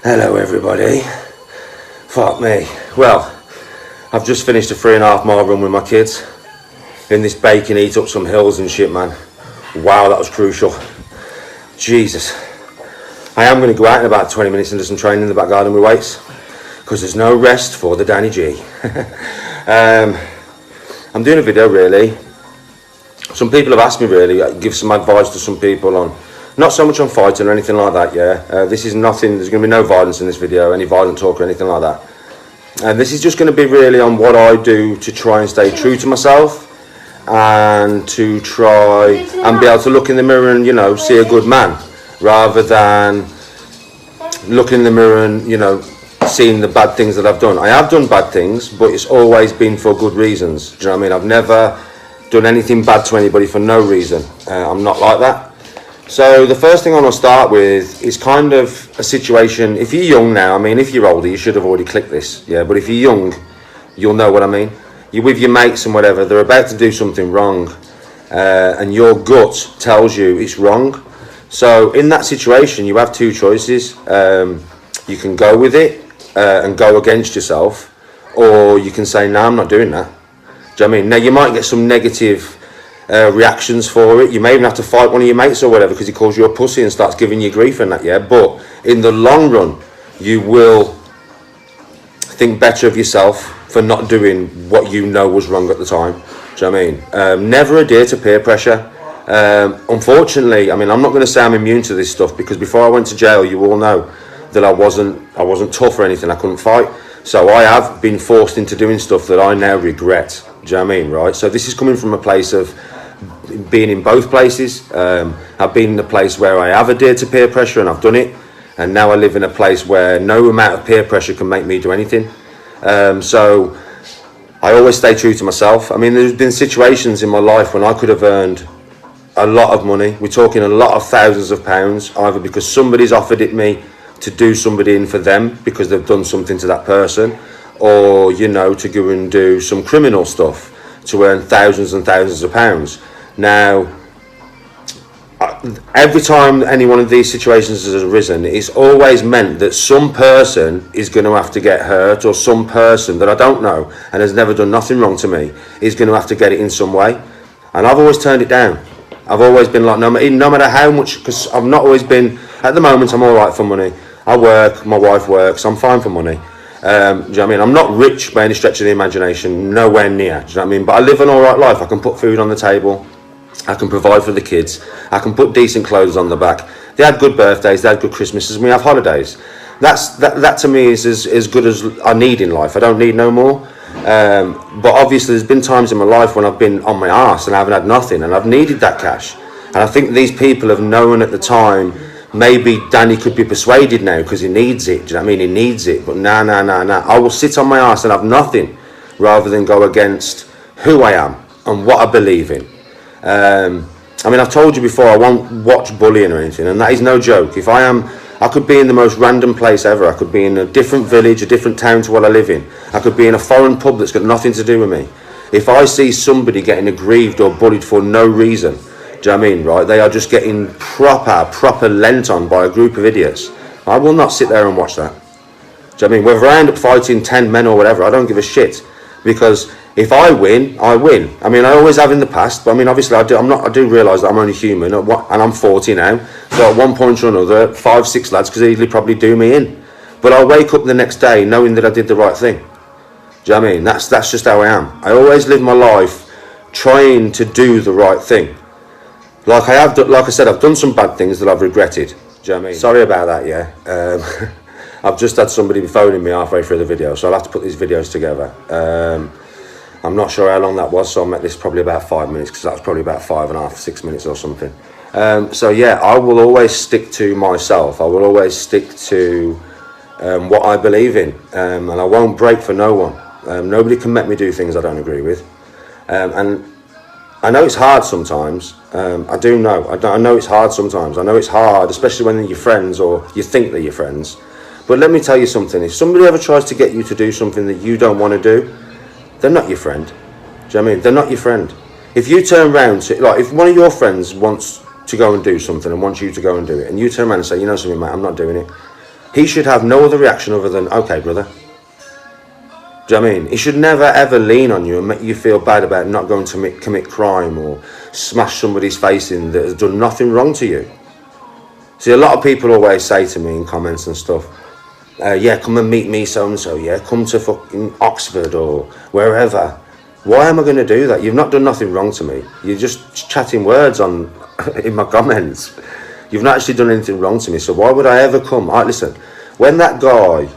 Hello everybody. Fuck me. Well, I've just finished a 3.5 mile run with my kids in this bacon eat up some hills and shit, man. Wow, that was crucial. Jesus. I am going to go out in about 20 minutes and do some training in the back garden with weights, because there's no rest for the Danny G. I'm doing a video really. Some people have asked me really, give some advice to some people on, not so much on fighting or anything like that, yeah. This is nothing, there's going to be no violence in this video, any violent talk or anything like that. And this is just going to be really on what I do to try and stay true to myself, and to try and be able to look in the mirror and, you know, see a good man, rather than looking in the mirror and, you know, seeing the bad things that I've done. I have done bad things, but it's always been for good reasons. Do you know what I mean? I've never done anything bad to anybody for no reason. I'm not like that. So the first thing I want to start with is kind of a situation. If you're young now, I mean, if you're older, you should have already clicked this, yeah. But if you're young, you'll know what I mean. You're with your mates and whatever, they're about to do something wrong, and your gut tells you it's wrong. So in that situation, you have two choices. You can go with it and go against yourself, or you can say, no, I'm not doing that. Do you know what I mean? Now, you might get some negative reactions for it. You may even have to fight one of your mates or whatever because he calls you a pussy and starts giving you grief and that, yeah. But in the long run, you will think better of yourself for not doing what you know was wrong at the time. Do you know what I mean? Never adhere to peer pressure. Unfortunately, I mean, I'm not going to say I'm immune to this stuff, because before I went to jail, you all know that I wasn't tough or anything. I couldn't fight. So I have been forced into doing stuff that I now regret. Do you know what I mean? Right? So this is coming from a place of being in both places. I've been in a place where I have adhered to peer pressure and I've done it. And now I live in a place where no amount of peer pressure can make me do anything. So I always stay true to myself. I mean, there's been situations in my life when I could have earned a lot of money. We're talking a lot of thousands of pounds, either because somebody's offered it me to do somebody in for them because they've done something to that person, or, you know, to go and do some criminal stuff to earn thousands and thousands of pounds. Now, every time any one of these situations has arisen, it's always meant that some person is going to have to get hurt, or some person that I don't know and has never done nothing wrong to me is going to have to get it in some way. And I've always turned it down. I've always been like, no matter how much, because I've not always been, at the moment I'm all right for money. I work, my wife works, I'm fine for money. Do you know what I mean? I'm not rich by any stretch of the imagination, nowhere near. Do you know what I mean? But I live an all right life. I can put food on the table. I can provide for the kids. I can put decent clothes on the back. They had good birthdays. They had good Christmases. We have holidays. That to me is as good as I need in life. I don't need no more. But obviously there's been times in my life when I've been on my arse and I haven't had nothing, and I've needed that cash. And I think these people have known at the time, maybe Danny could be persuaded now because he needs it. Do you know what I mean? He needs it. But nah. I will sit on my arse and have nothing rather than go against who I am and what I believe in. I mean, I've told you before, I won't watch bullying or anything, and that is no joke. I could be in the most random place ever. I could be in a different village, a different town to what I live in. I could be in a foreign pub that's got nothing to do with me. If I see somebody getting aggrieved or bullied for no reason, do you know what I mean, right? They are just getting proper lent on by a group of idiots. I will not sit there and watch that. Do you know what I mean? Whether I end up fighting 10 men or whatever, I don't give a shit. Because if I win, I win. I mean, I always have in the past, but I mean, obviously I do realise that I'm only human, and I'm 40 now. So at one point or another, 5-6 lads could easily probably do me in. But I'll wake up the next day knowing that I did the right thing. Do you know what I mean? That's just how I am. I always live my life trying to do the right thing. Like I said, I've done some bad things that I've regretted. Do you know what I mean? Sorry about that, yeah. I've just had somebody phoning me halfway through the video, so I'll have to put these videos together. I'm not sure how long that was, so I met this probably about 5 minutes, because that was probably about 5.5, 6 minutes or something. So yeah, I will always stick to myself. I will always stick to what I believe in, and I won't break for no one. Nobody can make me do things I don't agree with. And I know it's hard sometimes. I do know. I know it's hard sometimes. I know it's hard, especially when they're your friends or you think they're your friends. But let me tell you something. If somebody ever tries to get you to do something that you don't want to do, they're not your friend. Do you know what I mean? They're not your friend. If you turn around to, like, if one of your friends wants to go and do something and wants you to go and do it, and you turn around and say, you know something, mate, I'm not doing it. he should have no other reaction other than, okay, brother. Do you know what I mean? He should never ever lean on you and make you feel bad about not going to commit crime or smash somebody's face in that has done nothing wrong to you. See, a lot of people always say to me in comments and stuff, yeah, come and meet me so-and-so, yeah, come to fucking Oxford or wherever. Why am I going to do that? You've not done nothing wrong to me. You're just chatting words on in my comments. You've not actually done anything wrong to me, so why would I ever come? Listen, when that guy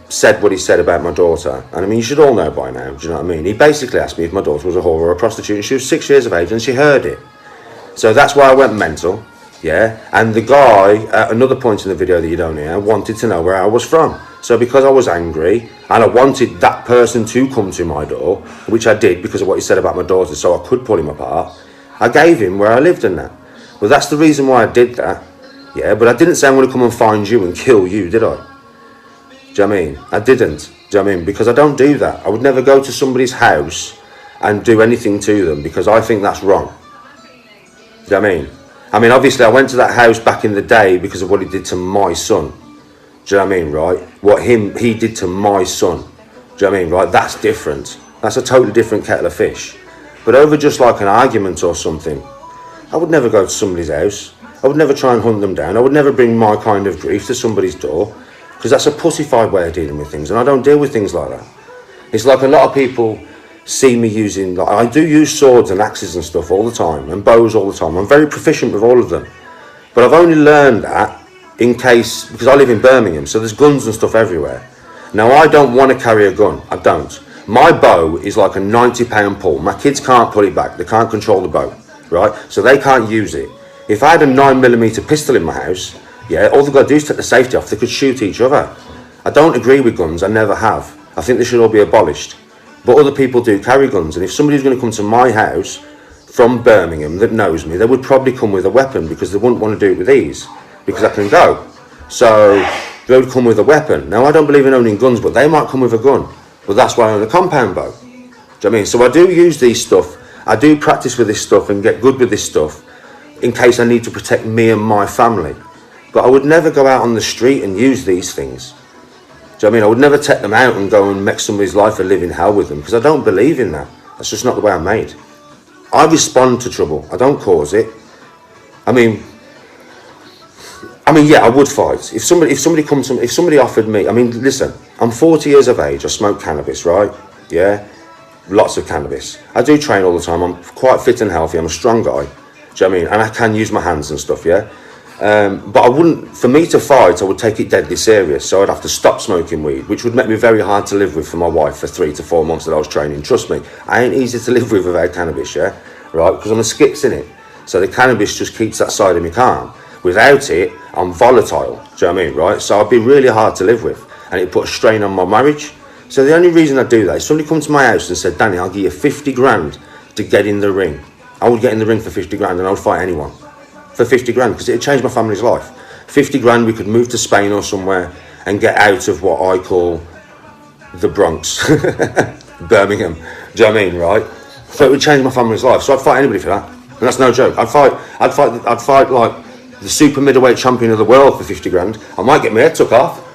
said what he said about my daughter, and I mean, you should all know by now, do you know what I mean? He basically asked me if my daughter was a whore or a prostitute, and she was 6 years of age, and she heard it. So that's why I went mental, yeah? And the guy, at another point in the video that you don't hear, wanted to know where I was from. So because I was angry, and I wanted that person to come to my door, which I did because of what he said about my daughter, so I could pull him apart, I gave him where I lived and that. Well, that's the reason why I did that, yeah? But I didn't say I'm going to come and find you and kill you, did I? Do you know what I mean? I didn't. Do you know what I mean? Because I don't do that. I would never go to somebody's house and do anything to them because I think that's wrong. Do you know what I mean? I mean, obviously, I went to that house back in the day because of what he did to my son. Do you know what I mean, right? What he did to my son. Do you know what I mean, right? That's different. That's a totally different kettle of fish. But over just like an argument or something, I would never go to somebody's house. I would never try and hunt them down. I would never bring my kind of grief to somebody's door. Because that's a pussified way of dealing with things, and I don't deal with things like that. It's like a lot of people see me using, like, I do use swords and axes and stuff all the time, and bows all the time. I'm very proficient with all of them. But I've only learned that in case, because I live in Birmingham, so there's guns and stuff everywhere. Now, I don't want to carry a gun. I don't. My bow is like a 90-pound pull. My kids can't pull it back. They can't control the bow, right? So they can't use it. If I had a 9mm pistol in my house, yeah, all they've got to do is take the safety off. They could shoot each other. I don't agree with guns. I never have. I think they should all be abolished. But other people do carry guns. And if somebody's going to come to my house from Birmingham that knows me, they would probably come with a weapon because they wouldn't want to do it with ease because I can go. So they would come with a weapon. Now, I don't believe in owning guns, but they might come with a gun. Well, that's why I own a compound bow. Do you know what I mean? So I do use these stuff. I do practice with this stuff and get good with this stuff in case I need to protect me and my family. But I would never go out on the street and use these things. Do you know what I mean? I would never take them out and go and make somebody's life a living hell with them because I don't believe in that. That's just not the way I'm made. I respond to trouble. I don't cause it. I mean, yeah, I would fight. If somebody offered me, I mean, listen, I'm 40 years of age. I smoke cannabis, right? Yeah? Lots of cannabis. I do train all the time. I'm quite fit and healthy. I'm a strong guy. Do you know what I mean? And I can use my hands and stuff, yeah? But I wouldn't, for me to fight, I would take it deadly serious. So I'd have to stop smoking weed, which would make me very hard to live with for my wife for 3 to 4 months that I was training. Trust me, I ain't easy to live with without cannabis, yeah? Right? Because I'm a skips in it. So the cannabis just keeps that side of me calm. Without it, I'm volatile. Do you know what I mean, right? So I'd be really hard to live with. And it put a strain on my marriage. So the only reason I do that is somebody come to my house and said, Danny, I'll give you 50 grand to get in the ring. I would get in the ring for 50 grand and I would fight anyone. For 50 grand, because it would change my family's life. 50 grand, we could move to Spain or somewhere and get out of what I call the Bronx, Birmingham. Do you know what I mean, right? So it would change my family's life. So I'd fight anybody for that, and that's no joke. I'd fight like the super middleweight champion of the world for 50 grand. I might get my head took off.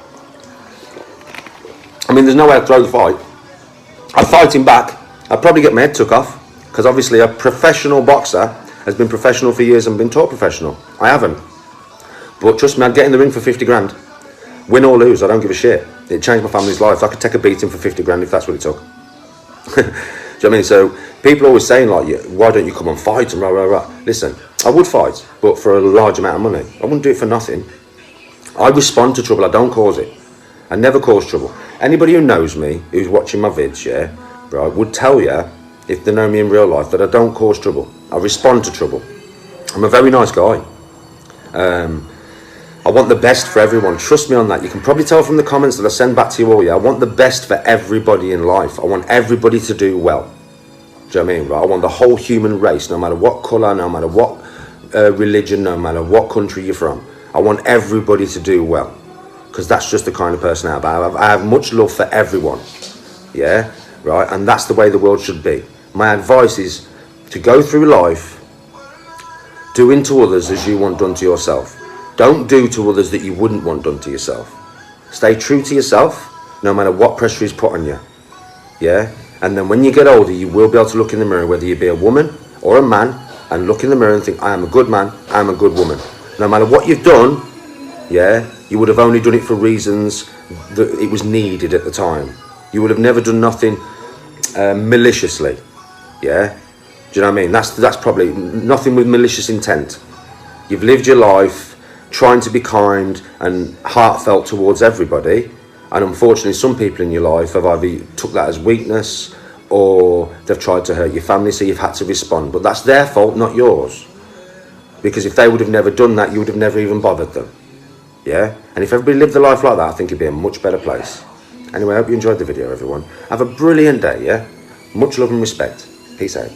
I mean, there's no way I'd throw the fight. I'd fight him back. I'd probably get my head took off because obviously a professional boxer has been professional for years and been taught professional. I haven't. But trust me, I'd get in the ring for 50 grand. Win or lose, I don't give a shit. It changed my family's life. I could take a beating for 50 grand if that's what it took. Do you know what I mean? So people are always saying like, why don't you come and fight and rah, rah, rah. Listen, I would fight, but for a large amount of money. I wouldn't do it for nothing. I respond to trouble, I don't cause it. I never cause trouble. Anybody who knows me, who's watching my vids, yeah, right, would tell you, if they know me in real life, that I don't cause trouble. I respond to trouble. I'm a very nice guy. I want the best for everyone. Trust me on that. You can probably tell from the comments that I send back to you all, yeah, I want the best for everybody in life. I want everybody to do well. Do you know what I mean? Right? I want the whole human race, no matter what colour, no matter what religion, no matter what country you're from. I want everybody to do well. Because that's just the kind of person I am. I have much love for everyone. Yeah? Right? And that's the way the world should be. My advice is to go through life doing to others as you want done to yourself. Don't do to others that you wouldn't want done to yourself. Stay true to yourself, no matter what pressure is put on you. Yeah? And then when you get older, you will be able to look in the mirror, whether you be a woman or a man, and look in the mirror and think, I am a good man, I am a good woman. No matter what you've done, yeah, you would have only done it for reasons that it was needed at the time. You would have never done nothing maliciously. Yeah? Do you know what I mean? That's probably nothing with malicious intent. You've lived your life trying to be kind and heartfelt towards everybody, and unfortunately some people in your life have either took that as weakness or they've tried to hurt your family, so you've had to respond. But that's their fault, not yours. Because if they would have never done that, you would have never even bothered them. Yeah? And if everybody lived a life like that, I think it'd be a much better place. Anyway, I hope you enjoyed the video, everyone. Have a brilliant day, yeah? Much love and respect. Peace out.